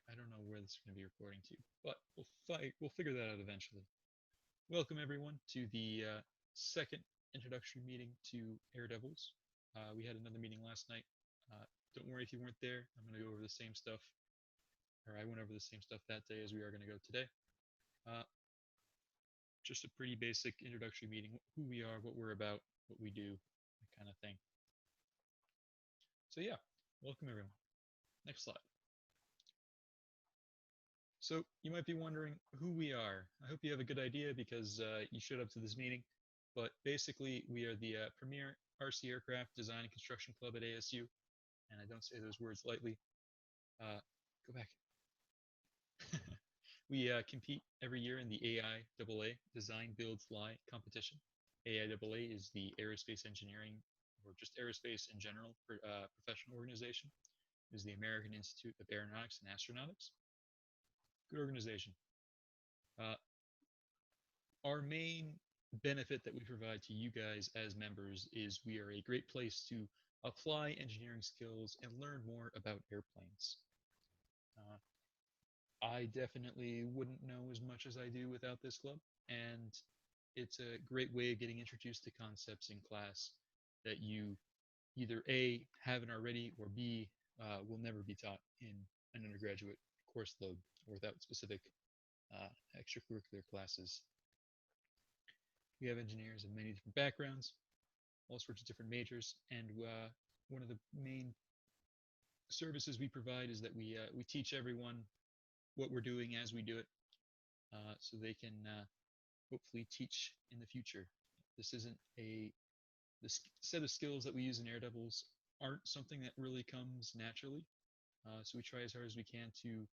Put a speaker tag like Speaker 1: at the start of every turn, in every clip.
Speaker 1: I don't know where this is going to be recording to, but we'll figure that out eventually. Welcome everyone to the second introductory meeting to Air Devils. We had another meeting last night. Don't worry if you weren't there. I'm going to go over the same stuff, or I went over the same stuff that day as we are going to go today. Uh, just a pretty basic introductory meeting: who we are, what we're about, what we do, that kind of thing. So yeah, welcome everyone. Next slide. So you might be wondering who we are. I hope you have a good idea because you showed up to this meeting. But basically, we are the premier RC aircraft design and construction club at ASU. And I don't say those words lightly. Go back. We compete every year in the AIAA Design Build Fly competition. AIAA is the aerospace engineering, or just aerospace in general, professional organization. It is the American Institute of Aeronautics and Astronautics. Good organization. Our main benefit that we provide to you guys as members is we are a great place to apply engineering skills and learn more about airplanes. I definitely wouldn't know as much as I do without this club, and it's a great way of getting introduced to concepts in class that you either A, haven't already, or B, will never be taught in an undergraduate course load or without specific extracurricular classes. We have engineers of many different backgrounds, all sorts of different majors, and one of the main services we provide is that we teach everyone what we're doing as we do it, so they can hopefully teach in the future. This isn't the set of skills that we use in Air Devils aren't something that really comes naturally, so we try as hard as we can to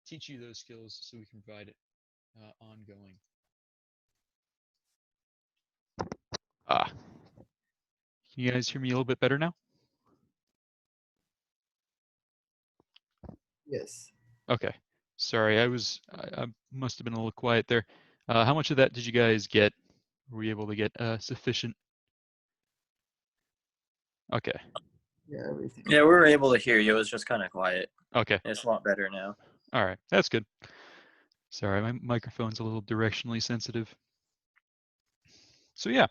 Speaker 1: teach you those skills so we can provide it ongoing. Can you guys hear me a little bit better now?
Speaker 2: Yes.
Speaker 1: Okay. Sorry, I must have been a little quiet there. How much of that did you guys get? Were you able to get sufficient? Okay.
Speaker 2: Yeah, everything.
Speaker 3: Yeah, we were able to hear you. It was just kind of quiet.
Speaker 1: Okay.
Speaker 3: It's a lot better now.
Speaker 1: All right. That's good. Sorry, my microphone's a little directionally sensitive. So yeah,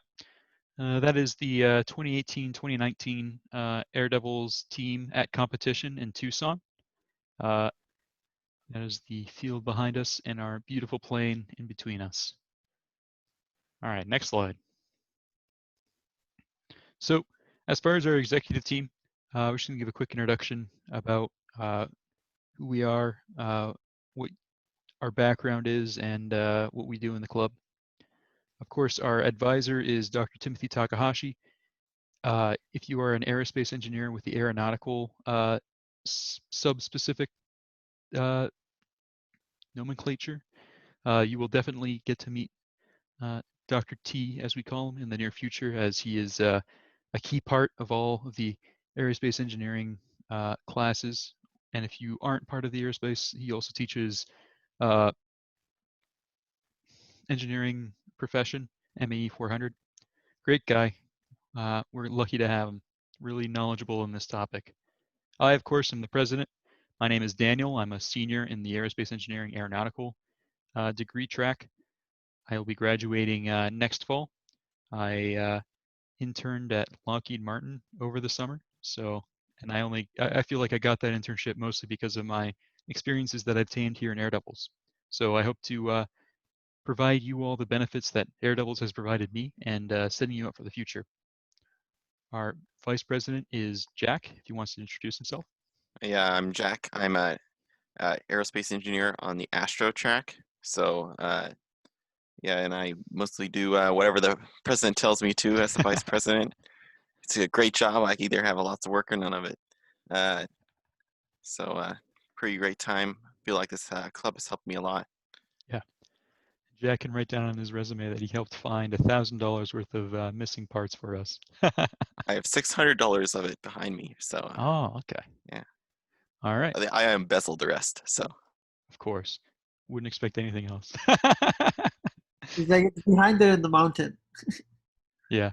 Speaker 1: that is the 2018-2019 Air Devils team at competition in Tucson. That is the field behind us and our beautiful plane in between us. All right, next slide. So as far as our executive team, we're just going to give a quick introduction about who we are, what our background is, and what we do in the club. Of course, our advisor is Dr. Timothy Takahashi. If you are an aerospace engineer with the aeronautical sub-specific nomenclature, you will definitely get to meet Dr. T, as we call him, in the near future, as he is a key part of all of the aerospace engineering classes. And if you aren't part of the aerospace, he also teaches engineering profession, MAE 400. Great guy. We're lucky to have him. Really knowledgeable in this topic. I, of course, am the president. My name is Daniel. I'm a senior in the Aerospace Engineering Aeronautical degree track. I will be graduating next fall. I interned at Lockheed Martin over the summer. So, and I feel like I got that internship mostly because of my experiences that I've obtained here in Air Devils. So I hope to provide you all the benefits that Air Devils has provided me and setting you up for the future. Our vice president is Jack, if he wants to introduce himself.
Speaker 4: Yeah, I'm Jack. I'm a aerospace engineer on the Astro track. So yeah, and I mostly do whatever the president tells me to as the vice president. It's a great job. I either have lots of work or none of it. So pretty great time. Feel like this club has helped me a lot.
Speaker 1: Yeah. Jack can write down on his resume that he helped find $1,000 worth of missing parts for us.
Speaker 4: I have $600 of it behind me. So.
Speaker 1: Oh, okay.
Speaker 4: Yeah.
Speaker 1: All right.
Speaker 4: I embezzled the rest. So.
Speaker 1: Of course. Wouldn't expect anything else.
Speaker 2: He's like, it's behind there in the mountain.
Speaker 1: Yeah.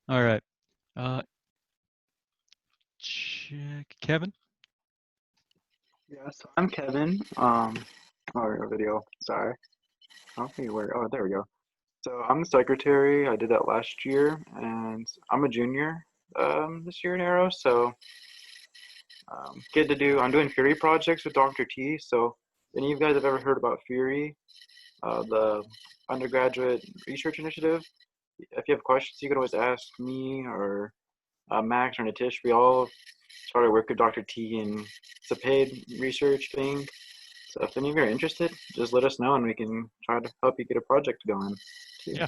Speaker 1: All right. Check. Kevin?
Speaker 5: Yeah, so I'm Kevin. Oh, a video. Sorry. I don't think where. Oh, there we go. So I'm the secretary. I did that last year, and I'm a junior this year in Arrow. So get to do. I'm doing Fury projects with Dr. T. So any of you guys have ever heard about Fury, the undergraduate research initiative? If you have questions, you can always ask me or Max or Natish. We all started work with Dr. T, and it's a paid research thing. So if any of you are interested, just let us know and we can try to help you get a project going too.
Speaker 1: Yeah.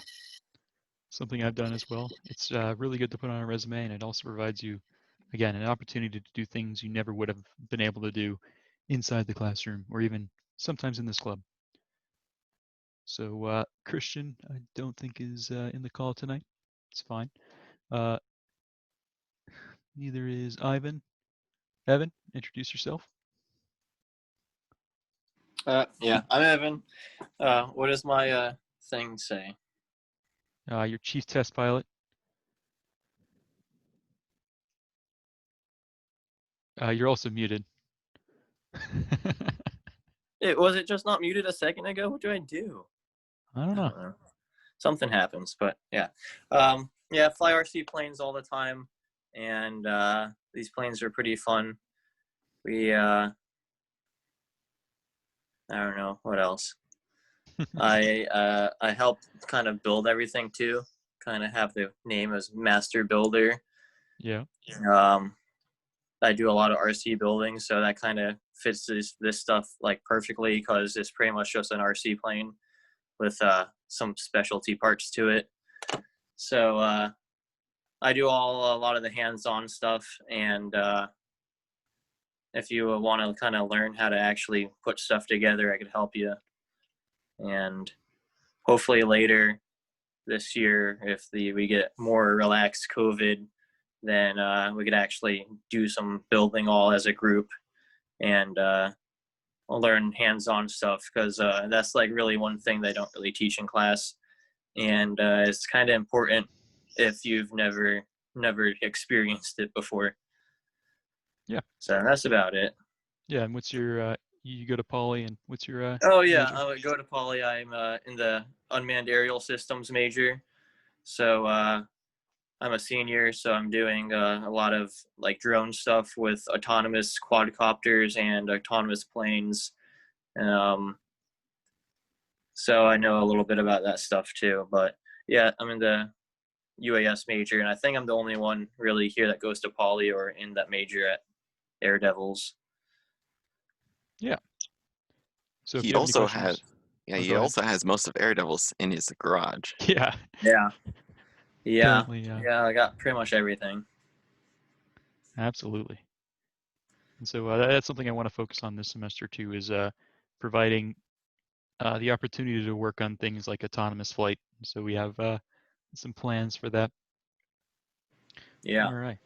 Speaker 1: Something I've done as well. It's really good to put on a resume, and it also provides you, again, an opportunity to do things you never would have been able to do inside the classroom or even sometimes in this club. So Christian, I don't think is in the call tonight. It's fine. Neither is Ivan. Evan, introduce yourself.
Speaker 3: Yeah, I'm Evan. What does my thing say?
Speaker 1: Your chief test pilot. You're also muted.
Speaker 3: Was it just not muted a second ago? What do I do?
Speaker 1: I don't know.
Speaker 3: Something happens, but yeah. Yeah, fly RC planes all the time, and these planes are pretty fun. We I don't know what else. I helped kind of build everything too. Kind of have the name as master builder.
Speaker 1: Yeah.
Speaker 3: I do a lot of RC building, so that kind of fits this stuff like perfectly because it's pretty much just an RC plane with some specialty parts to it. So I do a lot of the hands-on stuff, and if you want to kind of learn how to actually put stuff together, I could help you. And hopefully later this year, if we get more relaxed COVID, then we could actually do some building all as a group and learn hands-on stuff, because that's like really one thing they don't really teach in class, and it's kind of important if you've never experienced it before.
Speaker 1: Yeah.
Speaker 3: So that's about it.
Speaker 1: Yeah, and what's your you go to Poly, and what's your
Speaker 3: Oh yeah,
Speaker 1: major?
Speaker 3: I would go to Poly. I'm in the unmanned aerial systems major, so I'm a senior, so I'm doing a lot of like drone stuff with autonomous quadcopters and autonomous planes. So I know a little bit about that stuff too. But yeah, I'm in the UAS major, and I think I'm the only one really here that goes to Poly or in that major at Air Devils.
Speaker 1: Yeah. So if
Speaker 4: He
Speaker 1: you have any
Speaker 4: also
Speaker 1: questions,
Speaker 4: has, yeah,
Speaker 1: oh,
Speaker 4: he
Speaker 1: go ahead.
Speaker 4: also has most of Air Devils in his garage.
Speaker 1: Yeah.
Speaker 3: Yeah.
Speaker 1: Apparently,
Speaker 3: Yeah, I got pretty much everything.
Speaker 1: absolutely. And so that's something I want to focus on this semester too, is providing the opportunity to work on things like autonomous flight. So we have some plans for that.
Speaker 3: Yeah.
Speaker 1: All right.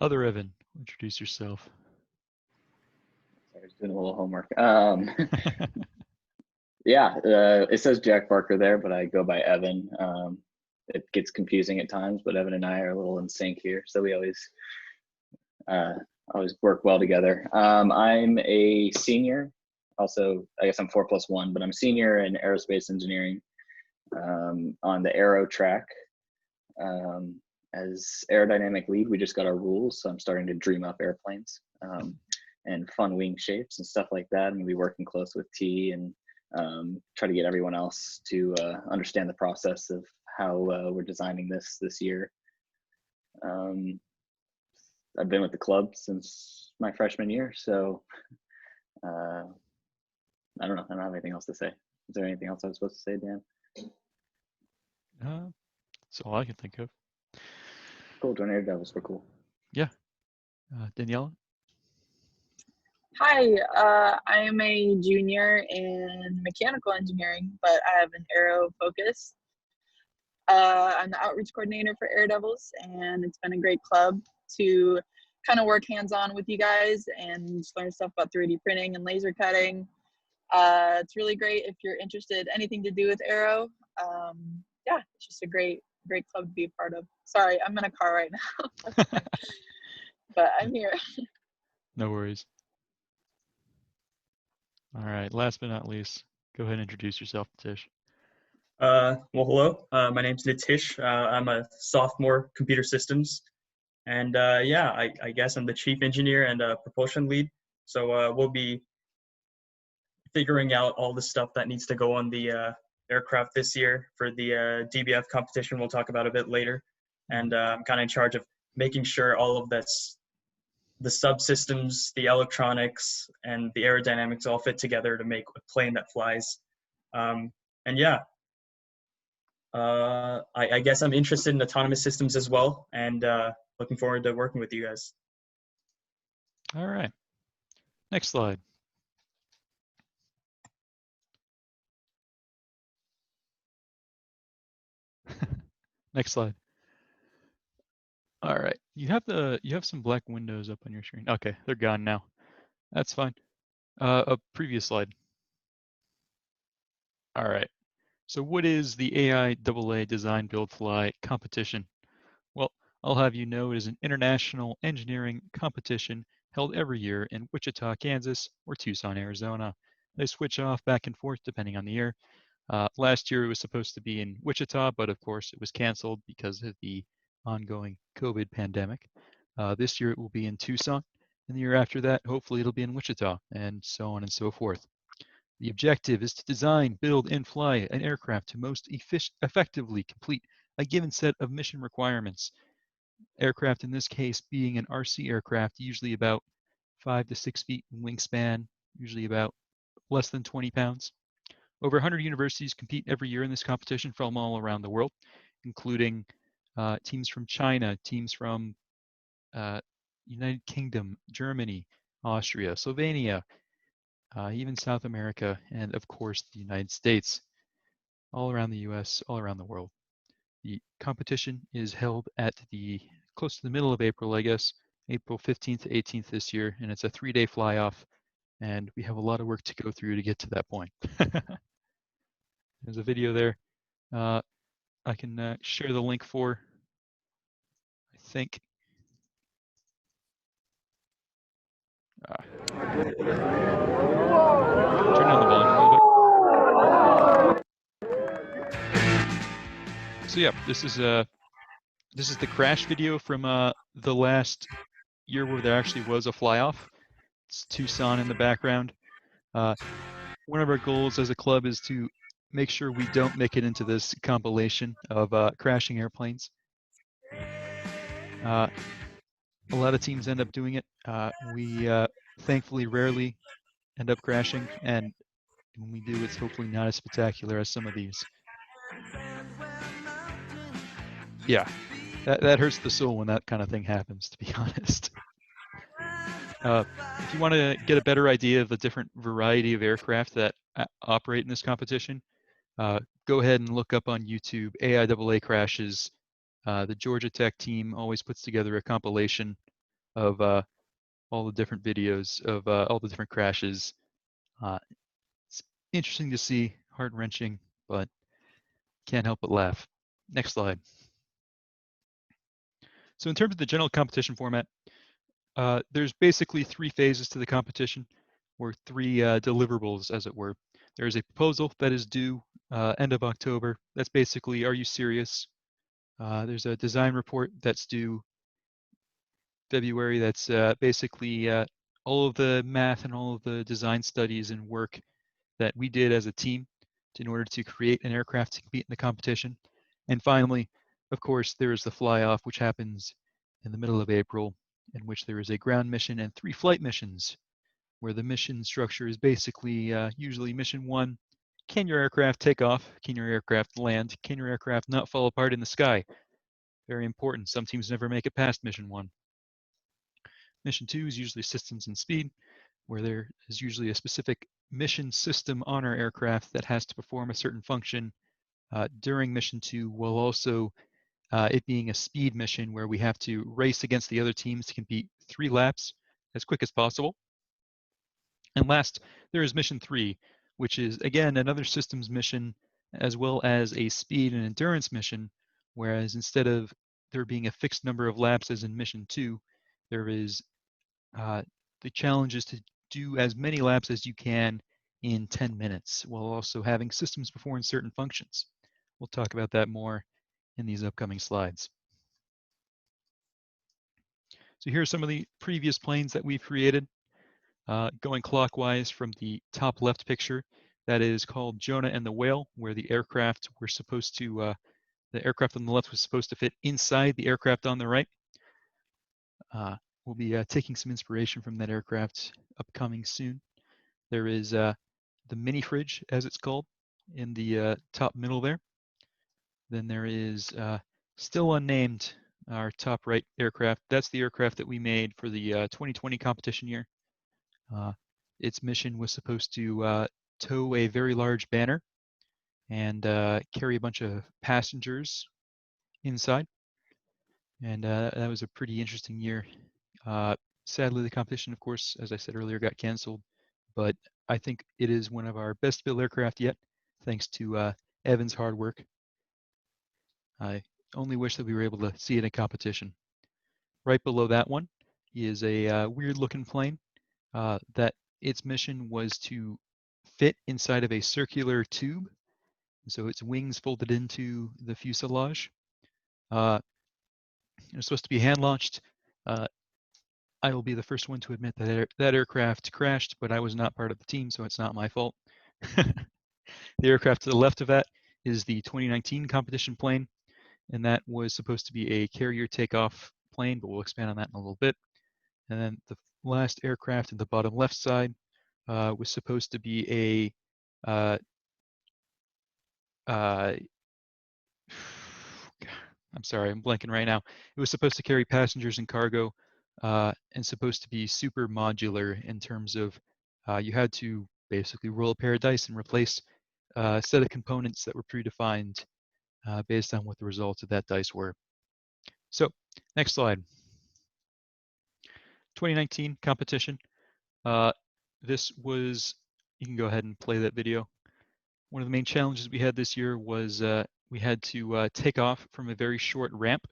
Speaker 1: Other Evan, introduce yourself.
Speaker 6: Sorry, I was doing a little homework. Yeah, it says Jack Barker there, but I go by Evan. It gets confusing at times, but Evan and I are a little in sync here, so we always work well together. I'm a senior. Also, I guess I'm 4+1, but I'm senior in aerospace engineering on the aero track. As aerodynamic lead, we just got our rules, so I'm starting to dream up airplanes and fun wing shapes and stuff like that. And we'll be working close with T and try to get everyone else to understand the process of how we're designing this year. I've been with the club since my freshman year, so I don't know. I don't have anything else to say. Is there anything else I was supposed to say, Dan?
Speaker 1: That's all I can think of.
Speaker 6: Cool. Join Air Devils. We're cool.
Speaker 1: Yeah. Daniela?
Speaker 7: Hi, I am a junior in mechanical engineering, but I have an aero focus. I'm the outreach coordinator for Air Devils, and it's been a great club to kind of work hands-on with you guys and just learn stuff about 3D printing and laser cutting. It's really great if you're interested anything to do with aero. Yeah, it's just a great club to be a part of. Sorry, I'm in a car right now, but I'm here.
Speaker 1: No worries. All right. Last but not least, go ahead and introduce yourself, Tish.
Speaker 8: Well, hello. My name's Nitish. I'm a sophomore computer systems. And yeah, I guess I'm the chief engineer and propulsion lead. So we'll be figuring out all the stuff that needs to go on the aircraft this year for the DBF competition we'll talk about a bit later. And I'm kind of in charge of making sure all of that's the subsystems, the electronics, and the aerodynamics all fit together to make a plane that flies. And yeah, I guess I'm interested in autonomous systems as well, and looking forward to working with you guys.
Speaker 1: All right. Next slide. Next slide. All right. You have some black windows up on your screen. Okay, they're gone now. That's fine. A previous slide. All right. So what is the AIAA Design Build Fly competition? Well, I'll have you know it is an international engineering competition held every year in Wichita, Kansas, or Tucson, Arizona. They switch off back and forth depending on the year. Last year it was supposed to be in Wichita, but of course it was canceled because of the ongoing COVID pandemic. This year it will be in Tucson, and the year after that, hopefully it'll be in Wichita, and so on and so forth. The objective is to design, build, and fly an aircraft to most effectively complete a given set of mission requirements. Aircraft in this case being an RC aircraft, usually about 5 to 6 feet in wingspan, usually about less than 20 pounds. Over 100 universities compete every year in this competition from all around the world, including teams from China, teams from United Kingdom, Germany, Austria, Slovenia, even South America, and of course the United States, all around the US, all around the world. The competition is held at close to the middle of April, I guess, April 15th to 18th this year, and it's a 3-day fly-off, and we have a lot of work to go through to get to that point. There's a video there. I can share the link for, I think. Turn down the volume a little bit. So yeah, this is the crash video from the last year where there actually was a fly-off. It's Tucson in the background. One of our goals as a club is to make sure we don't make it into this compilation of crashing airplanes. A lot of teams end up doing it. We thankfully rarely end up crashing, and when we do, it's hopefully not as spectacular as some of these. Yeah, that hurts the soul when that kind of thing happens, to be honest. If you want to get a better idea of the different variety of aircraft that operate in this competition, go ahead and look up on YouTube AIAA crashes. The Georgia Tech team always puts together a compilation of all the different videos of all the different crashes. It's interesting to see, heart-wrenching, but can't help but laugh. Next slide. So in terms of the general competition format, there's basically 3 phases to the competition, or 3 deliverables, as it were. There's a proposal that is due end of October. That's basically, are you serious? There's a design report that's due February. That's basically all of the math and all of the design studies and work that we did as a team in order to create an aircraft to compete in the competition. And finally, of course, there is the fly-off, which happens in the middle of April, in which there is a ground mission and 3 flight missions, where the mission structure is basically usually mission 1, can your aircraft take off? Can your aircraft land? Can your aircraft not fall apart in the sky? Very important. Some teams never make it past mission 1. Mission 2 is usually systems and speed, where there is usually a specific mission system on our aircraft that has to perform a certain function during mission 2, while also it being a speed mission where we have to race against the other teams to compete 3 laps as quick as possible. And last, there is mission 3, which is again another systems mission as well as a speed and endurance mission, whereas instead of there being a fixed number of laps as in mission 2, there is the challenge is to do as many laps as you can in 10 minutes, while also having systems perform certain functions. We'll talk about that more in these upcoming slides. So here are some of the previous planes that we've created. Going clockwise from the top left picture, that is called Jonah and the Whale, where the aircraft were supposed to, the aircraft on the left was supposed to fit inside the aircraft on the right. We'll be taking some inspiration from that aircraft upcoming soon. There is the mini fridge, as it's called, in the top middle there. Then there is still unnamed, our top right aircraft. That's the aircraft that we made for the 2020 competition year. Its mission was supposed to tow a very large banner and carry a bunch of passengers inside. And that was a pretty interesting year. Sadly, the competition, of course, as I said earlier, got canceled, but I think it is one of our best built aircraft yet, thanks to Evan's hard work. I only wish that we were able to see it in competition. Right below that one is a weird looking plane that its mission was to fit inside of a circular tube. So its wings folded into the fuselage. It was supposed to be hand launched. I will be the first one to admit that that aircraft crashed, but I was not part of the team, so it's not my fault. The aircraft to the left of that is the 2019 competition plane, and that was supposed to be a carrier takeoff plane, but we'll expand on that in a little bit. And then the last aircraft at the bottom left side was supposed to be a I'm sorry, I'm blanking right now. It was supposed to carry passengers and cargo and supposed to be super modular in terms of you had to basically roll a pair of dice and replace a set of components that were predefined based on what the results of that dice were. So next slide. 2019 competition. This was, you can go ahead and play that video. One of the main challenges we had this year was we had to take off from a very short ramp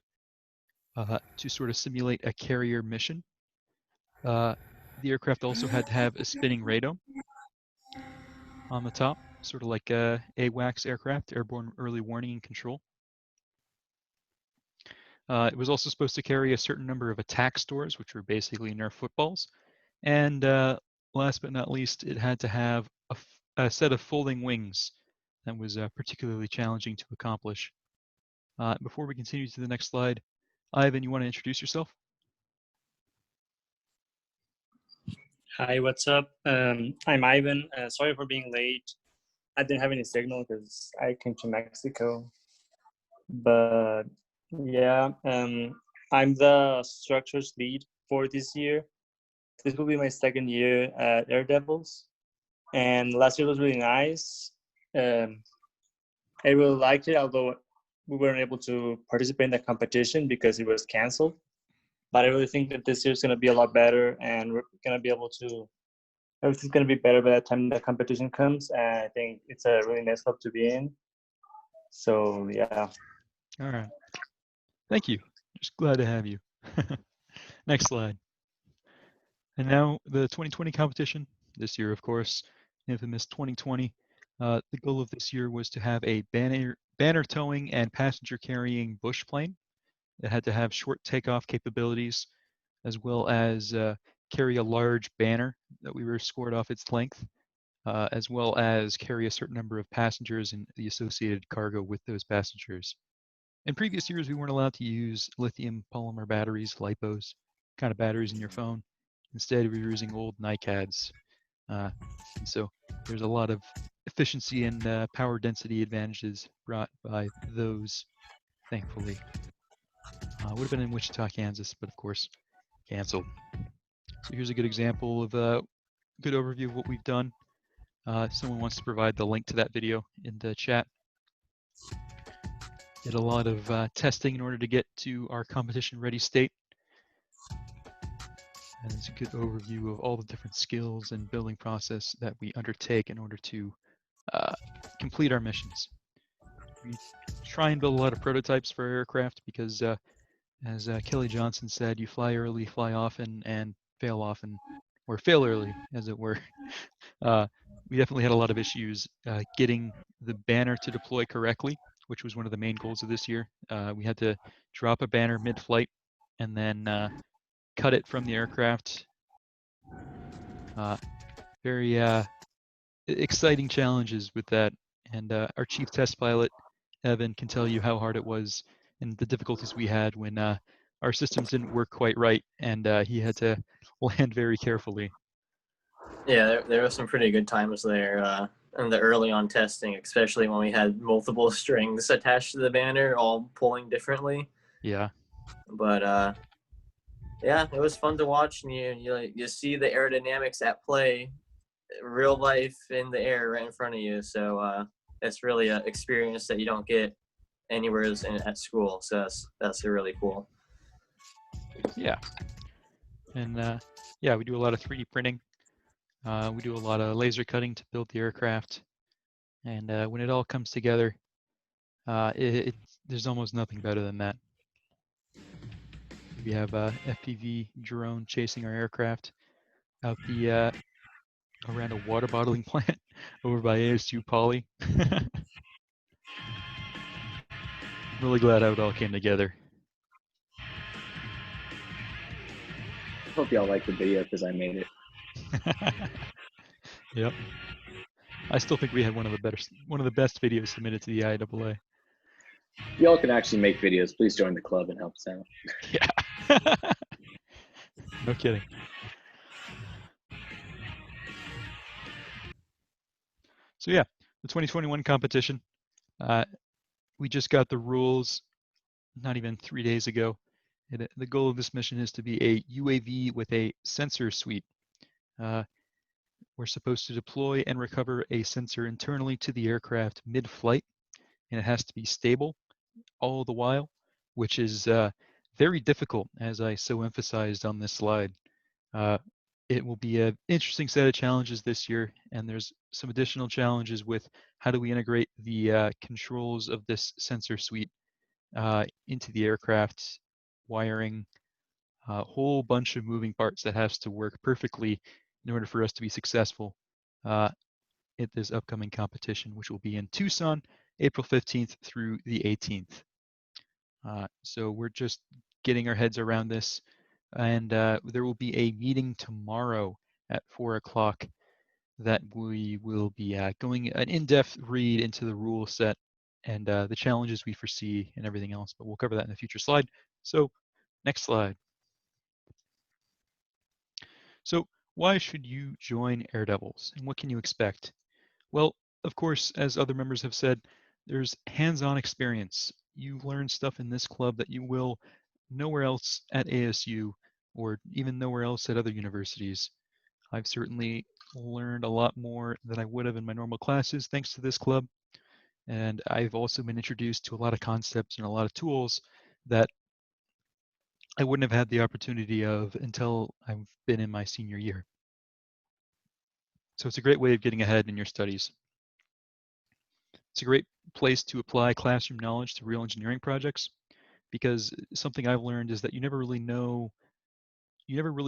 Speaker 1: to sort of simulate a carrier mission. The aircraft also had to have a spinning radome on the top, sort of like a AWACS aircraft, Airborne Early Warning and Control. It was also supposed to carry a certain number of attack stores, which were basically Nerf footballs. And last but not least, it had to have a set of folding wings that was particularly challenging to accomplish. Before we continue to the next slide, Ivan, you want to introduce yourself?
Speaker 9: Hi, what's up? I'm Ivan. Sorry for being late. I didn't have any signal because I came to Mexico. But yeah, I'm the structures lead for this year. This will be my second year at Air Devils. And last year was really nice. I really liked it, although we weren't able to participate in the competition because it was canceled. But I really think that this year's going to be a lot better, and we're going to be able to, everything's going to be better by the time the competition comes. And I think it's a really nice club to be in. So, yeah.
Speaker 1: All right. Thank you. Just glad to have you. Next slide. And now the 2020 competition. This year, of course, infamous 2020. The goal of this year was to have a banner towing and passenger carrying bush plane that had to have short takeoff capabilities, as well as carry a large banner that we were scored off its length, as well as carry a certain number of passengers and the associated cargo with those passengers. In previous years, we weren't allowed to use lithium polymer batteries, LiPos, kind of batteries in your phone. Instead, we were using old NiCads. And so there's a lot of efficiency and power density advantages brought by those, thankfully. Would have been in Wichita, Kansas, but of course, canceled. So here's a good example of a good overview of what we've done. If someone wants to provide the link to that video in the chat. Did a lot of testing in order to get to our competition ready state. And it's a good overview of all the different skills and building process that we undertake in order to complete our missions. We try and build a lot of prototypes for aircraft because as Kelly Johnson said, you fly early, fly often, and fail often, or fail early, as it were. we definitely had a lot of issues getting the banner to deploy correctly, which was one of the main goals of this year. We had to drop a banner mid-flight and then cut it from the aircraft. Very exciting challenges with that. And our chief test pilot, Evan, can tell you how hard it was and the difficulties we had when our systems didn't work quite right, and he had to land very carefully.
Speaker 3: Yeah, there were some pretty good times there in the early on testing, especially when we had multiple strings attached to the banner, all pulling differently.
Speaker 1: Yeah.
Speaker 3: But yeah, it was fun to watch, and you see the aerodynamics at play, real life in the air right in front of you. So it's really an experience that you don't get anywhere else at school. So that's really cool.
Speaker 1: Yeah. And yeah, we do a lot of 3D printing. We do a lot of laser cutting to build the aircraft. And when it all comes together, there's almost nothing better than that. We have a FPV drone chasing our aircraft out the around a water bottling plant over by ASU Poly. I'm really glad how it all came together.
Speaker 6: I hope y'all like the video because I made it.
Speaker 1: Yep. I still think we had one of the best videos submitted to the IAAA.
Speaker 6: If y'all can actually make videos, please join the club and help us out.
Speaker 1: Yeah. No kidding. So yeah, the 2021 competition. We just got the rules not even 3 days ago. The goal of this mission is to be a UAV with a sensor suite. We're supposed to deploy and recover a sensor internally to the aircraft mid-flight, and it has to be stable all the while, which is very difficult, as I so emphasized on this slide. It will be an interesting set of challenges this year, and there's some additional challenges with how do we integrate the controls of this sensor suite into the aircraft, wiring, a whole bunch of moving parts that has to work perfectly in order for us to be successful at this upcoming competition, which will be in Tucson, April 15th through the 18th. So we're just getting our heads around this, and there will be a meeting tomorrow at 4 o'clock that we will be going an in-depth read into the rule set and the challenges we foresee and everything else, but we'll cover that in a future slide. So next slide. So why should you join Air Devils, and what can you expect? Well, of course, as other members have said, there's hands-on experience. You learn stuff in this club that you will nowhere else at ASU or even nowhere else at other universities. I've certainly learned a lot more than I would have in my normal classes thanks to this club. And I've also been introduced to a lot of concepts and a lot of tools that I wouldn't have had the opportunity of until I've been in my senior year. So it's a great way of getting ahead in your studies. It's a great place to apply classroom knowledge to real engineering projects, because something I've learned is that you never really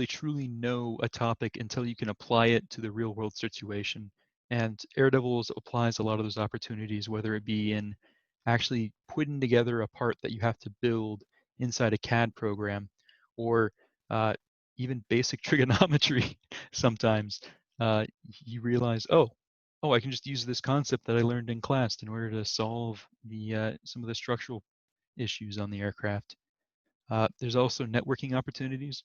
Speaker 1: truly know a topic until you can apply it to the real world situation. And Air Devils applies a lot of those opportunities, whether it be in actually putting together a part that you have to build inside a CAD program, or even basic trigonometry. Sometimes you realize, oh, I can just use this concept that I learned in class in order to solve the some of the structural issues on the aircraft. There's also networking opportunities.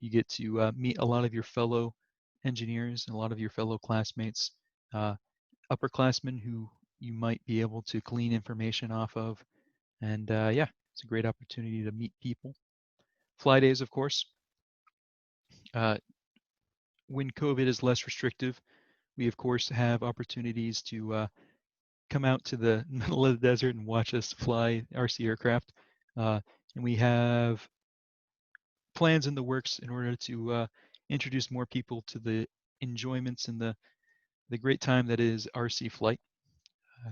Speaker 1: You get to meet a lot of your fellow engineers and a lot of your fellow classmates, upperclassmen who you might be able to glean information off of. And yeah, it's a great opportunity to meet people. Fly days, of course. When COVID is less restrictive, we of course have opportunities to come out to the middle of the desert and watch us fly RC aircraft. And we have plans in the works in order to introduce more people to the enjoyments and the great time that is RC flight.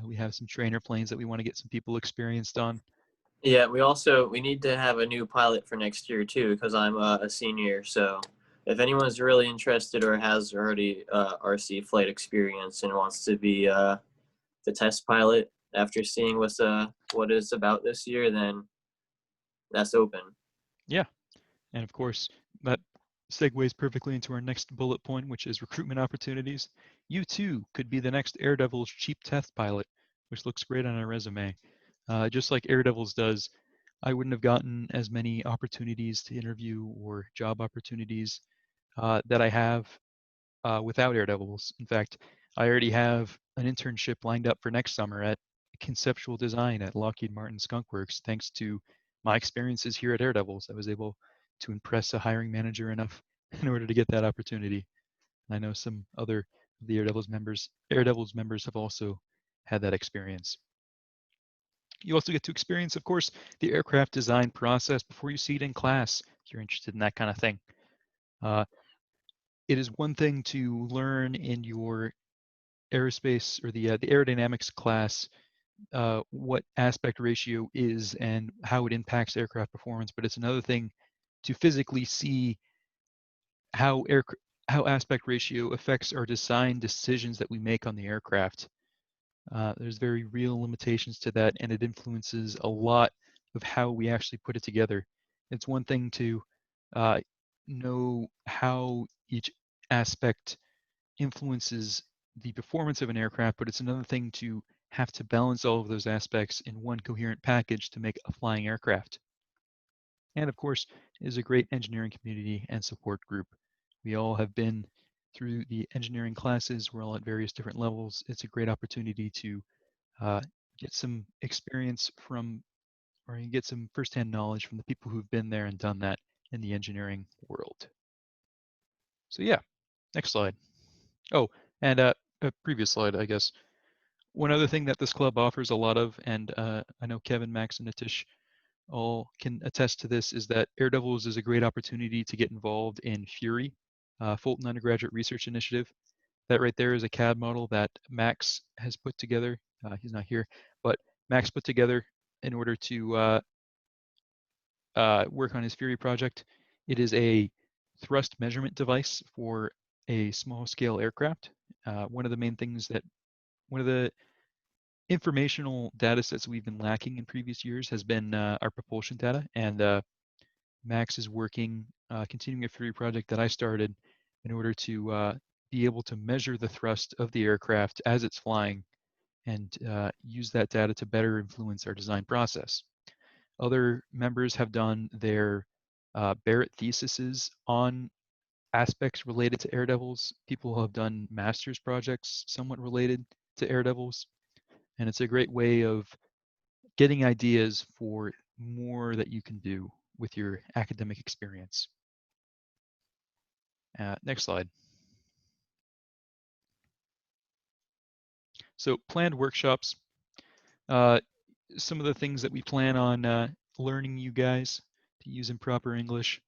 Speaker 1: We have some trainer planes that we want to get some people experienced on.
Speaker 3: Yeah, we need to have a new pilot for next year too, because I'm a senior. So if anyone's really interested or has already RC flight experience and wants to be the test pilot after seeing what it's about this year, then that's open.
Speaker 1: Yeah, and of course that segues perfectly into our next bullet point, which is recruitment opportunities. You too could be the next Air Devils cheap test pilot, which looks great on a resume. Just like Air Devils does, I wouldn't have gotten as many opportunities to interview or job opportunities that I have without Air Devils. In fact, I already have an internship lined up for next summer at conceptual design at Lockheed Martin Skunk Works. Thanks to my experiences here at Air Devils, I was able to impress a hiring manager enough in order to get that opportunity. And I know some other of the Air Devils members have also had that experience. You also get to experience, of course, the aircraft design process before you see it in class, if you're interested in that kind of thing. It is one thing to learn in your aerospace or the aerodynamics class what aspect ratio is and how it impacts aircraft performance, but it's another thing to physically see how aspect ratio affects our design decisions that we make on the aircraft. There's very real limitations to that, and it influences a lot of how we actually put it together. It's one thing to know how each aspect influences the performance of an aircraft, but it's another thing to have to balance all of those aspects in one coherent package to make a flying aircraft. And of course, it is a great engineering community and support group. We all have been through the engineering classes. We're all at various different levels. It's a great opportunity to get some experience from, or get some firsthand knowledge from the people who've been there and done that in the engineering world. So yeah, next slide. Oh, and a previous slide, I guess. One other thing that this club offers a lot of, and I know Kevin, Max, and Nitish all can attest to this, is that Air Devils is a great opportunity to get involved in FURY, Fulton Undergraduate Research Initiative. That right there is a CAD model that Max has put together. He's not here, but Max put together in order to work on his FURY project. It is a thrust measurement device for a small scale aircraft. One of the informational data sets we've been lacking in previous years has been our propulsion data, and Max is working, continuing a FURY project that I started in order to be able to measure the thrust of the aircraft as it's flying and use that data to better influence our design process. Other members have done their Barrett theses on aspects related to Air Devils. People have done master's projects somewhat related to Air Devils. And it's a great way of getting ideas for more that you can do with your academic experience. Next slide. So planned workshops. Some of the things that we plan on learning you guys to use in proper English.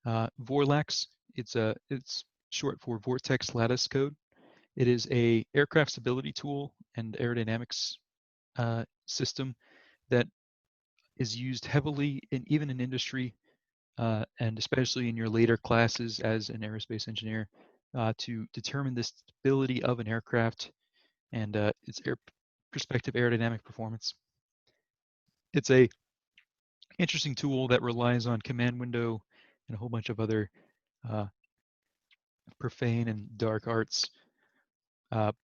Speaker 1: Vorlax, it's short for Vortex Lattice Code. It is a aircraft stability tool and aerodynamics system that is used heavily even in industry and especially in your later classes as an aerospace engineer to determine the stability of an aircraft and its prospective aerodynamic performance. It's a interesting tool that relies on command window and a whole bunch of other profane and dark arts.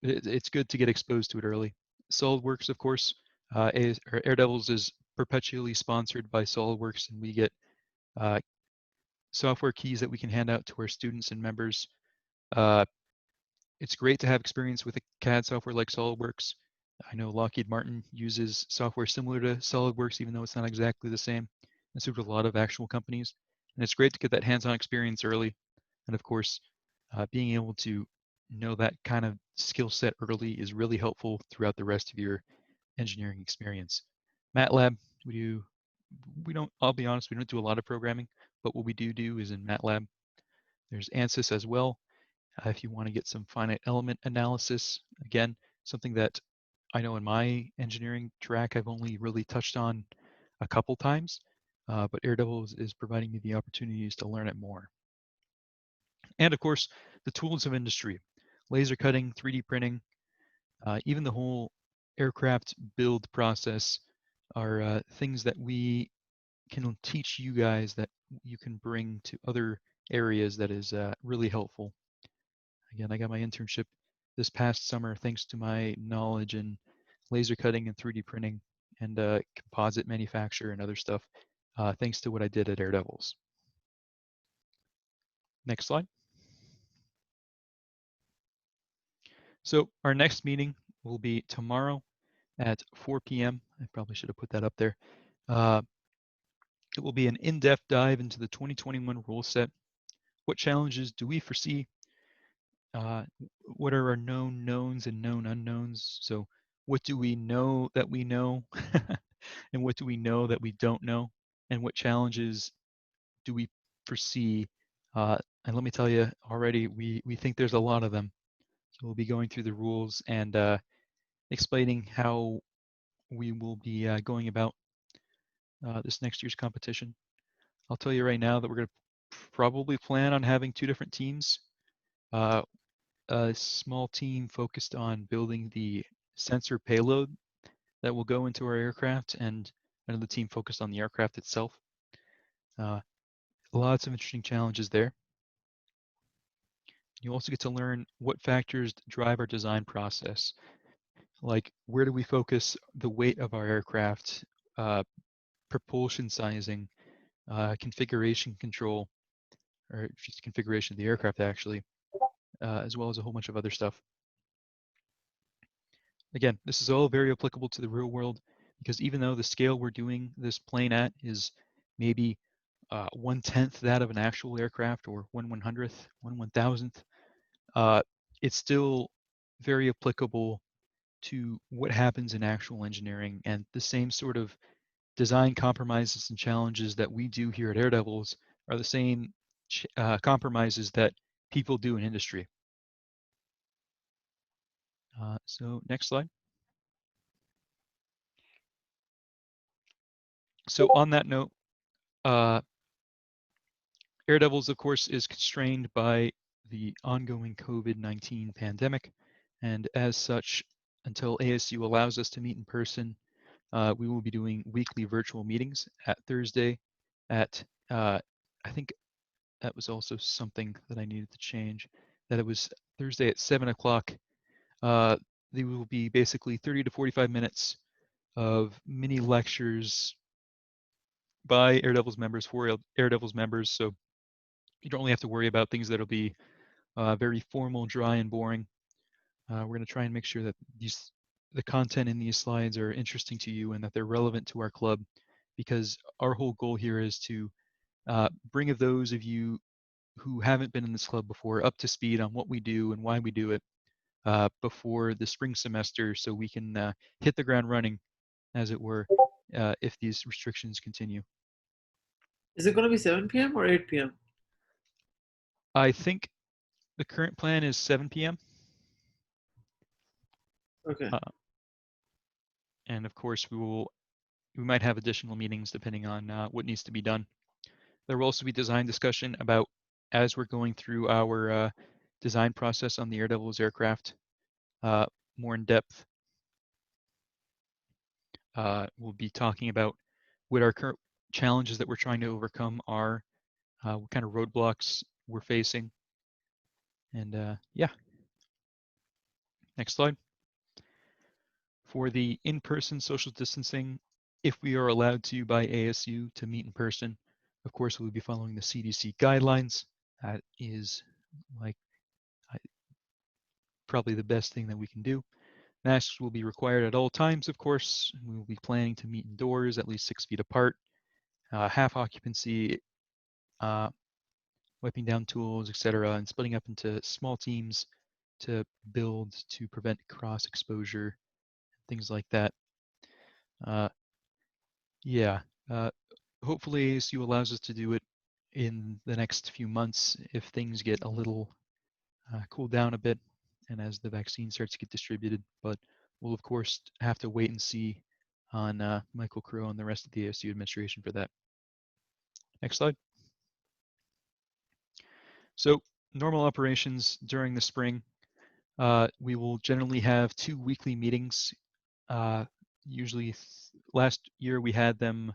Speaker 1: It's good to get exposed to it early. SolidWorks, of course, Air Devils is perpetually sponsored by SolidWorks, and we get software keys that we can hand out to our students and members. It's great to have experience with a CAD software like SolidWorks. I know Lockheed Martin uses software similar to SolidWorks, even though it's not exactly the same. And so do a lot of actual companies. And it's great to get that hands-on experience early. And of course, being able to know that kind of skill set early is really helpful throughout the rest of your engineering experience. MATLAB, I'll be honest, we don't do a lot of programming, but what we do is in MATLAB. There's ANSYS as well. If you want to get some finite element analysis, again, something that I know in my engineering track I've only really touched on a couple times, but Air Devils is providing me the opportunities to learn it more. And of course, the tools of industry, laser cutting, 3D printing, even the whole aircraft build process are things that we can teach you guys that you can bring to other areas that is really helpful. Again, I got my internship this past summer thanks to my knowledge in laser cutting and 3D printing and composite manufacture and other stuff, thanks to what I did at Air Devils. Next slide. So our next meeting will be tomorrow at 4 p.m. I probably should have put that up there. It will be an in-depth dive into the 2021 rule set. What challenges do we foresee? What are our known knowns and known unknowns? So what do we know that we know? And what do we know that we don't know? And what challenges do we foresee? And let me tell you already, we think there's a lot of them. So we'll be going through the rules and explaining how we will be going about this next year's competition. I'll tell you right now that we're going to probably plan on having 2 different teams. A small team focused on building the sensor payload that will go into our aircraft, and another team focused on the aircraft itself. Lots of interesting challenges there. You also get to learn what factors drive our design process. Like, where do we focus the weight of our aircraft, propulsion sizing, configuration control, or just configuration of the aircraft actually, as well as a whole bunch of other stuff. Again, this is all very applicable to the real world, because even though the scale we're doing this plane at is maybe 1/10 that of an actual aircraft, or 1/100th, 1/1000th, it's still very applicable to what happens in actual engineering, and the same sort of design compromises and challenges that we do here at Air Devils are the same compromises that people do in industry. So next slide. So on that note, Air Devils, of course, is constrained by the ongoing COVID-19 pandemic, and as such, until ASU allows us to meet in person, we will be doing weekly virtual meetings at Thursday at, I think that was also something that I needed to change, that it was Thursday at 7 o'clock. They will be basically 30 to 45 minutes of mini lectures by Air Devils members for Air Devils members. So you don't really have to worry about things that'll be very formal, dry, and boring. We're going to try and make sure that the content in these slides are interesting to you and that they're relevant to our club, because our whole goal here is to bring those of you who haven't been in this club before up to speed on what we do and why we do it before the spring semester, so we can hit the ground running, as it were, if these restrictions continue.
Speaker 2: Is it going to be 7 p.m. or 8 p.m.?
Speaker 1: I think the current plan is 7 p.m.
Speaker 2: Okay.
Speaker 1: And of course, we might have additional meetings depending on what needs to be done. There will also be design discussion about, as we're going through our design process on the Air Devils aircraft, more in depth. We'll be talking about what our current challenges that we're trying to overcome are, what kind of roadblocks we're facing, and yeah. Next slide. For the in-person social distancing, if we are allowed to by ASU to meet in person, of course we'll be following the CDC guidelines. That is probably the best thing that we can do. Masks will be required at all times, of course. We will be planning to meet indoors at least 6 feet apart, half occupancy, wiping down tools, etc., and splitting up into small teams to build to prevent cross exposure, things like that. Yeah, hopefully ASU allows us to do it in the next few months if things get a little cooled down a bit and as the vaccine starts to get distributed. But we'll of course have to wait and see on Michael Crow and the rest of the ASU administration for that. Next slide. So normal operations during the spring, we will generally have 2 weekly meetings. Usually, last year we had them.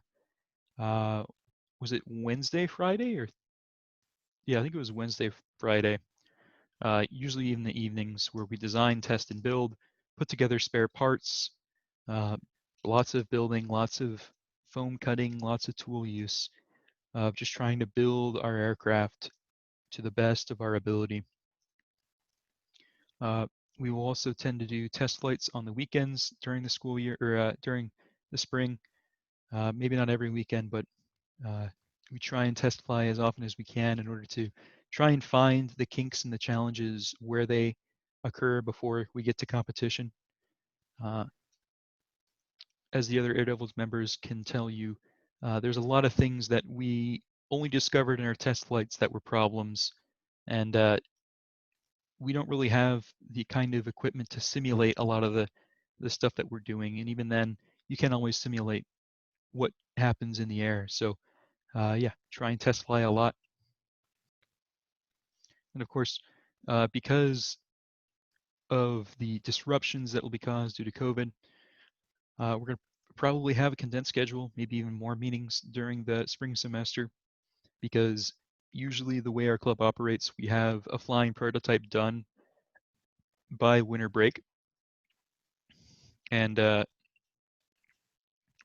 Speaker 1: Was it Wednesday, Friday, or yeah, I think it was Wednesday, Friday. Usually in the evenings, where we design, test, and build, put together spare parts, lots of building, lots of foam cutting, lots of tool use, just trying to build our aircraft to the best of our ability. We will also tend to do test flights on the weekends during the school year, or during the spring. Maybe not every weekend, but we try and test fly as often as we can in order to try and find the kinks and the challenges where they occur before we get to competition. As the other Air Devils members can tell you, there's a lot of things that we only discovered in our test flights that were problems, and we don't really have the kind of equipment to simulate a lot of the stuff that we're doing, and even then, you can't always simulate what happens in the air. So yeah, try and test fly a lot. And of course, because of the disruptions that will be caused due to COVID, we're going to probably have a condensed schedule, maybe even more meetings during the spring semester, because usually the way our club operates, we have a flying prototype done by winter break. And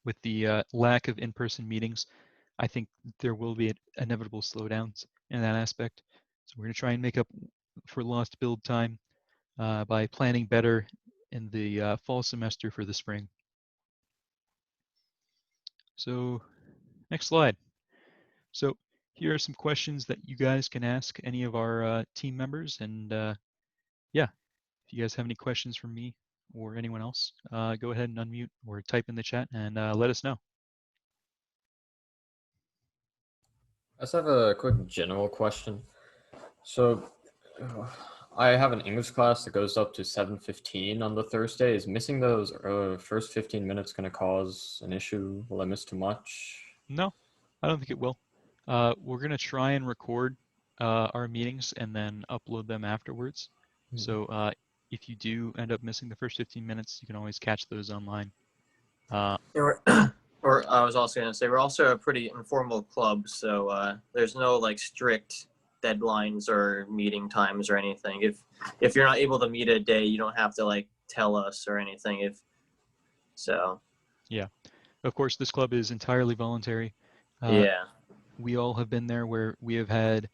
Speaker 1: with the lack of in-person meetings, I think there will be inevitable slowdowns in that aspect. So we're going to try and make up for lost build time by planning better in the fall semester for the spring. So next slide. So here are some questions that you guys can ask any of our team members. And yeah, if you guys have any questions for me or anyone else, go ahead and unmute or type in the chat and let us know.
Speaker 10: I just have a quick general question. So I have an English class that goes up to 7:15 on the Thursday. Is missing those first 15 minutes going to cause an issue? Will I miss too much?
Speaker 1: No, I don't think it will. We're going to try and record our meetings and then upload them afterwards. So if you do end up missing the first 15 minutes, you can always catch those online.
Speaker 3: Or I was also going to say, we're also a pretty informal club, so there's no like strict deadlines or meeting times or anything. If you're not able to meet a day, you don't have to like tell us or anything.
Speaker 1: Yeah, of course, this club is entirely voluntary.
Speaker 3: Yeah.
Speaker 1: We all have been there where we have had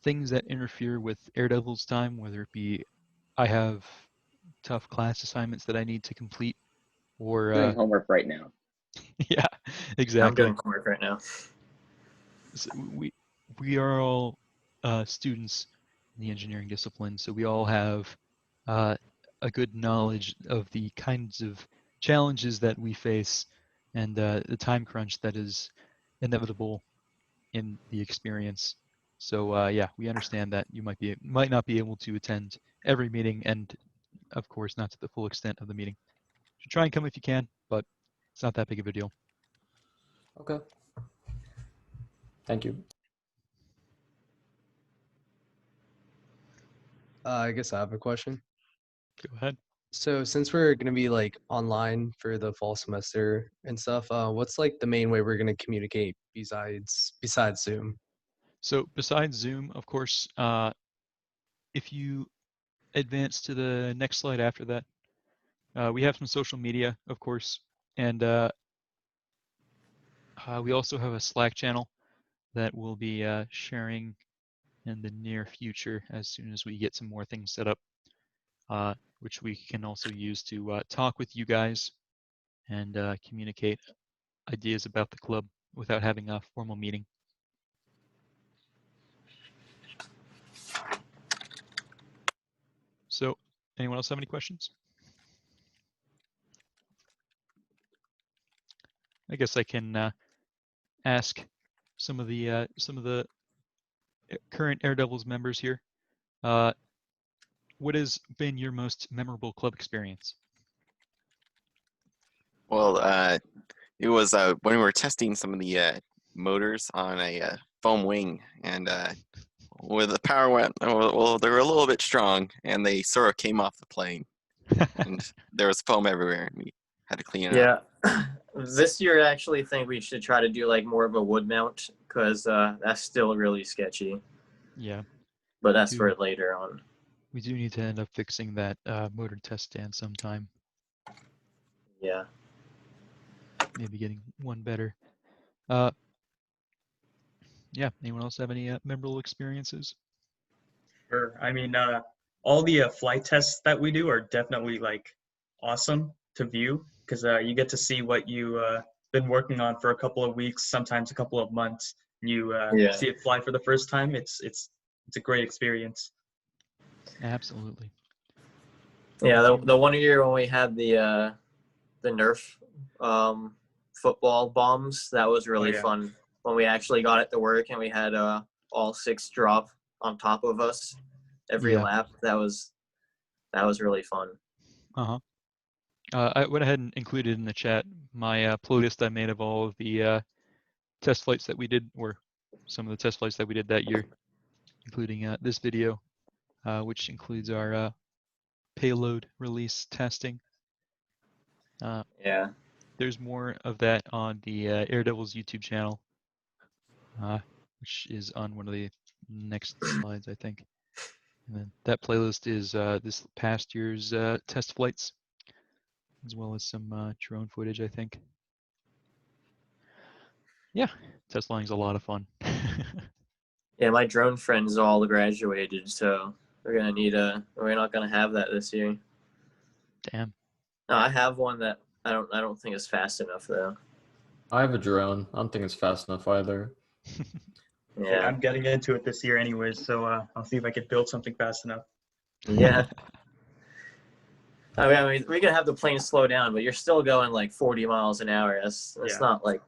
Speaker 1: things that interfere with Air Devils time, whether it be I have tough class assignments that I need to complete, or
Speaker 6: Doing homework right now.
Speaker 1: yeah, exactly.
Speaker 3: I'm doing homework right now.
Speaker 1: So we are all students in the engineering discipline, so we all have a good knowledge of the kinds of challenges that we face and the time crunch that is inevitable in the experience. So yeah, we understand that you might not be able to attend every meeting, and of course not to the full extent of the meeting. So try and come if you can, but it's not that big of a deal.
Speaker 10: Okay. Thank you.
Speaker 11: I guess I have a question.
Speaker 1: Go ahead.
Speaker 11: So since we're going to be like online for the fall semester and stuff, what's like the main way we're going to communicate besides Zoom?
Speaker 1: So besides Zoom, of course, if you advance to the next slide after that, we have some social media, of course, and we also have a Slack channel that we'll be sharing in the near future as soon as we get some more things set up, which we can also use to talk with you guys and communicate ideas about the club without having a formal meeting. So, anyone else have any questions? I guess I can ask some of the current Air Devils members here. What has been your most memorable club experience?
Speaker 4: Well, it was when we were testing some of the motors on a foam wing, and where the power went, well, they were a little bit strong, and they sort of came off the plane, and there was foam everywhere, and we had to clean it up.
Speaker 3: Yeah. This year, I actually think we should try to do like more of a wood mount because that's still really sketchy.
Speaker 1: Yeah.
Speaker 3: But that's
Speaker 1: Do-
Speaker 3: for later on.
Speaker 1: We do need to end up fixing that motor test stand sometime.
Speaker 3: Yeah.
Speaker 1: Maybe getting one better. Yeah. Anyone else have any memorable experiences?
Speaker 8: Sure. I mean, all the flight tests that we do are definitely like awesome to view because you get to see what you been working on for a couple of weeks, sometimes a couple of months. You
Speaker 3: Yeah.
Speaker 8: see it fly for the first time. It's a great experience.
Speaker 1: Absolutely.
Speaker 3: Yeah. The one year when we had the Nerf football bombs, that was really
Speaker 8: yeah.
Speaker 3: fun. When we actually got it to work and we had all 6 drop on top of us every
Speaker 1: Yeah.
Speaker 3: lap, that was really fun.
Speaker 1: Uh-huh. I went ahead and included in the chat my playlist I made of all of the test flights that we did, or some of the test flights that we did that year, including this video, which includes our payload release testing.
Speaker 3: Yeah.
Speaker 1: There's more of that on the Air Devils YouTube channel, which is on one of the next slides, I think. And then that playlist is this past year's test flights, as well as some drone footage, I think. Yeah, test flying's a lot of fun.
Speaker 3: Yeah, my drone friends all graduated, so we're gonna need we're not gonna have that this year.
Speaker 1: Damn.
Speaker 3: No, I have one that I don't think is fast enough though.
Speaker 10: I have a drone. I don't think it's fast enough either.
Speaker 3: Yeah.
Speaker 8: I'm getting into it this year anyways, so I'll see if I can build something fast enough.
Speaker 3: Yeah. I mean, we can have the plane slow down, but you're still going like 40 miles an hour. It's
Speaker 8: Yeah.
Speaker 3: not like,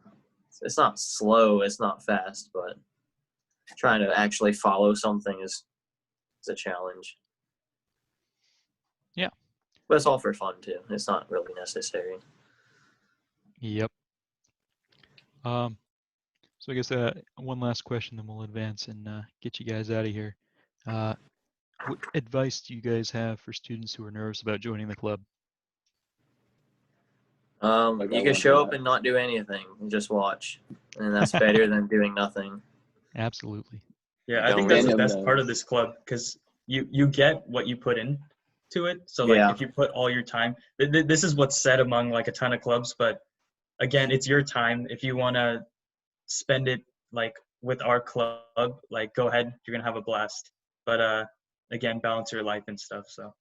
Speaker 3: it's not slow, it's not fast, but trying to actually follow something is a challenge.
Speaker 1: Yeah.
Speaker 3: But it's all for fun too. It's not really necessary.
Speaker 1: Yep. So I guess one last question, then we'll advance and get you guys out of here. What advice do you guys have for students who are nervous about joining the club?
Speaker 3: You can show up and not do anything and just watch, and that's better than doing nothing.
Speaker 1: Absolutely.
Speaker 8: Yeah, I think that's the best part of this club because you get what you put in to it. So like if you put all your time, this is what's said among like a ton of clubs, but again, it's your time. If you want to spend it like with our club, like go ahead, you're gonna have a blast. But again, balance your life and stuff. So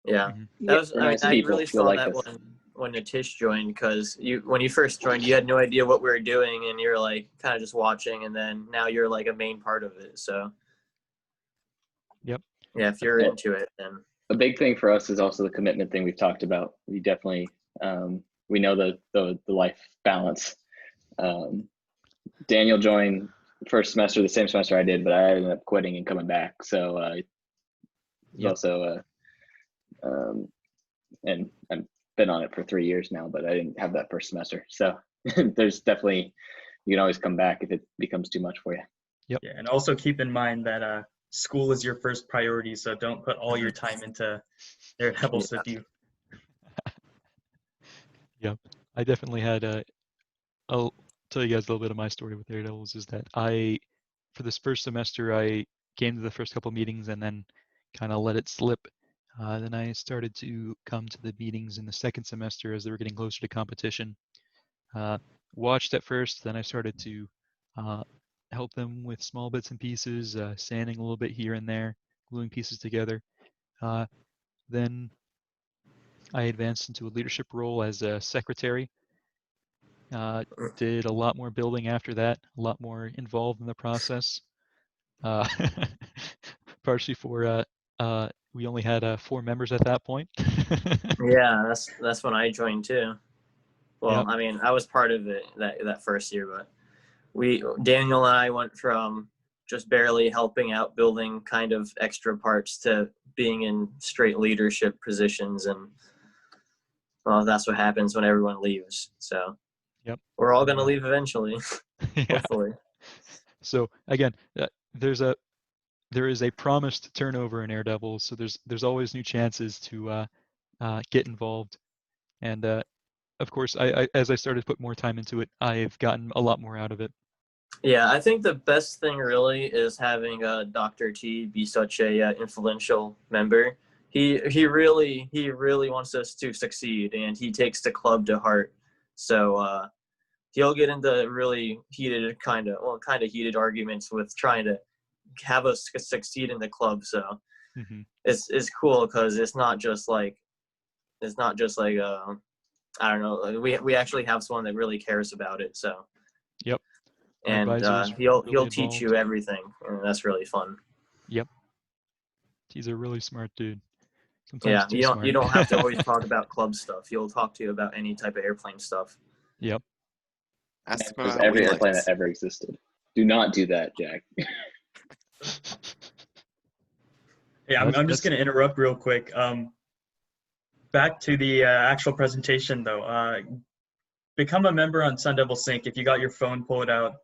Speaker 3: yeah, that was I really saw
Speaker 6: like
Speaker 3: that
Speaker 6: this.
Speaker 3: when Natish joined, because when you first joined, you had no idea what we were doing, and you're like kind of just watching, and then now you're like a main part of it. So
Speaker 1: yep,
Speaker 3: yeah, if you're into it, then
Speaker 6: a big thing for us is also the commitment thing we've talked about. We definitely we know the life balance. Daniel joined first semester, the same semester I did, but I ended up quitting and coming back. So he's also and I've been on it for 3 years now, but I didn't have that first semester. So there's definitely, you can always come back if it becomes too much for you.
Speaker 1: Yep.
Speaker 8: Yeah, and also keep in mind that school is your first priority, so don't put all your time into Air Devils with you.
Speaker 1: Yep. I definitely had I'll tell you guys a little bit of my story with Air Devils is that for this first semester, I came to the first couple meetings and then kind of let it slip. Then I started to come to the meetings in the second semester as they were getting closer to competition. Watched at first, then I started to help them with small bits and pieces, sanding a little bit here and there, gluing pieces together. Then I advanced into a leadership role as a secretary. Did a lot more building after that, a lot more involved in the process. Partially for we only had 4 members at that point.
Speaker 3: yeah, that's when I joined too. Well,
Speaker 1: Yep.
Speaker 3: I mean, I was part of it that first year, but Daniel and I went from just barely helping out building kind of extra parts to being in straight leadership positions, and well, that's what happens when everyone leaves. So
Speaker 1: Yep.
Speaker 3: we're all gonna leave eventually,
Speaker 1: Yeah.
Speaker 3: hopefully.
Speaker 1: So again, there's there is a promised turnover in Air Devils, so there's always new chances to get involved. And of course, as I started to put more time into it, I've gotten a lot more out of it.
Speaker 3: Yeah, I think the best thing really is having Dr. T be such a influential member. He really wants us to succeed, and he takes the club to heart. So he'll get into really heated kind of heated arguments with trying to have us succeed in the club. So it's cool because it's not just like I don't know. We actually have someone that really cares about it. So
Speaker 1: Yep. Our
Speaker 3: and
Speaker 1: advisor's
Speaker 3: he'll
Speaker 1: really
Speaker 3: teach
Speaker 1: involved.
Speaker 3: you everything, and that's really fun.
Speaker 1: Yep. He's a really smart dude. Sometimes
Speaker 3: Yeah,
Speaker 1: too
Speaker 3: you
Speaker 1: smart.
Speaker 3: don't have to always talk about club stuff. He'll talk to you about any type of airplane stuff.
Speaker 1: Yep.
Speaker 4: Ask him
Speaker 6: There's
Speaker 4: about
Speaker 6: every airplane
Speaker 4: wheellights.
Speaker 6: that ever existed. Do not do that, Jack.
Speaker 8: Yeah, I'm just
Speaker 1: That's
Speaker 8: going to interrupt real quick. Back to the actual presentation, though. Become a member on Sun Devil Sync. If you got your phone, pull it out,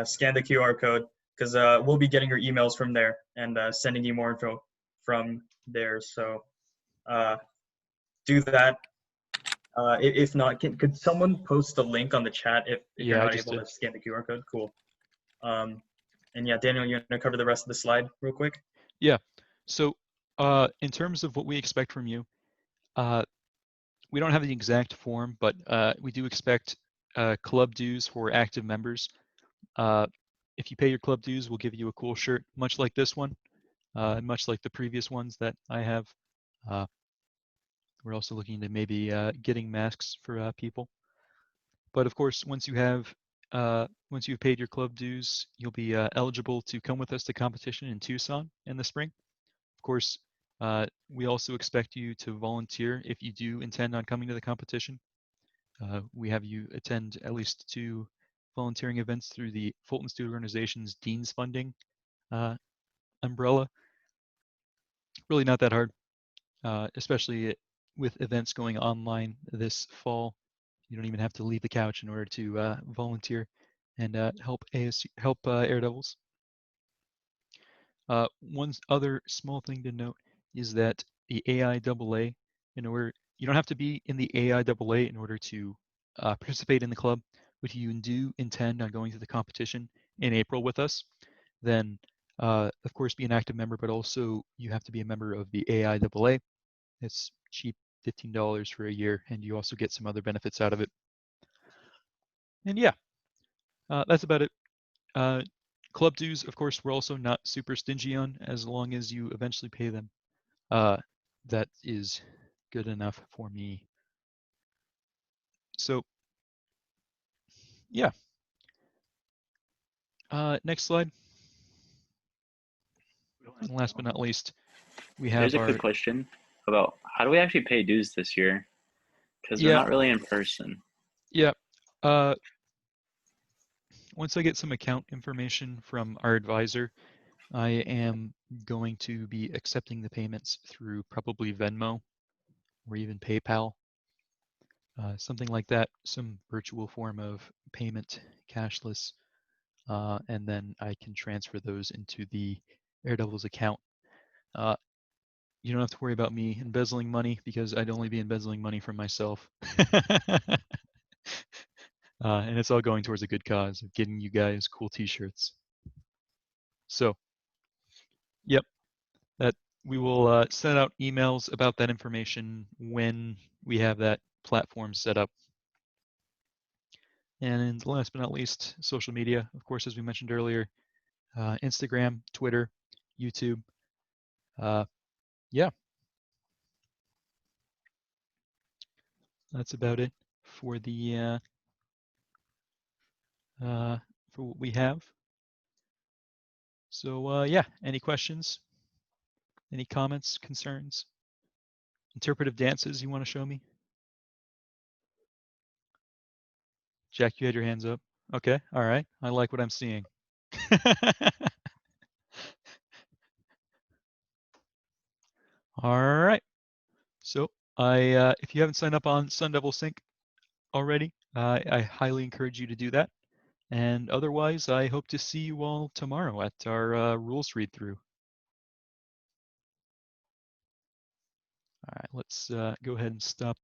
Speaker 8: scan the QR code, because we'll be getting your emails from there and sending you more info from there. So do that. If not, could someone post the link on the chat if you're
Speaker 1: Yeah, I
Speaker 8: not
Speaker 1: just
Speaker 8: able
Speaker 1: did.
Speaker 8: to scan the QR code? Cool. And yeah, Daniel, you're going to cover the rest of the slide real quick?
Speaker 1: Yeah. So in terms of what we expect from you, we don't have the exact form, but we do expect club dues for active members. If you pay your club dues, we'll give you a cool shirt, much like this one, and much like the previous ones that I have. We're also looking to maybe getting masks for people. But of course, once you've paid your club dues, you'll be eligible to come with us to competition in Tucson in the spring. Of course, we also expect you to volunteer if you do intend on coming to the competition. We have you attend at least 2 volunteering events through the Fulton Student Organization's Dean's Funding umbrella. Really not that hard, especially with events going online this fall. You don't even have to leave the couch in order to volunteer and help Air Devils. One other small thing to note is that the AIAA, you don't have to be in the AIAA in order to participate in the club. But if you do intend on going to the competition in April with us, then of course be an active member, but also you have to be a member of the AIAA. It's cheap, $15 for a year, and you also get some other benefits out of it. And yeah, that's about it. Club dues, of course, we're also not super stingy on, as long as you eventually pay them. That is good enough for me. So, yeah. Next slide. And last but not least, we have
Speaker 12: There's a quick question about how do we actually pay dues this year? Because we're not really in person.
Speaker 1: Yeah. Once I get some account information from our advisor, I am going to be accepting the payments through probably Venmo or even PayPal. Something like that, some virtual form of payment, cashless, and then I can transfer those into the Air Devils account. You don't have to worry about me embezzling money because I'd only be embezzling money from myself. And it's all going towards a good cause of getting you guys cool t-shirts. So, yep, that we will send out emails about that information when we have that platform set up. And last but not least, social media, of course, as we mentioned earlier, Instagram, Twitter, YouTube. Yeah. That's about it for the for what we have. So yeah, any questions? Any comments, concerns? Interpretive dances you want to show me? Jack, you had your hands up. Okay, all right. I like what I'm seeing. All right. So if you haven't signed up on Sun Devil Sync already, I highly encourage you to do that. And otherwise, I hope to see you all tomorrow at our rules read through. All right, let's go ahead and stop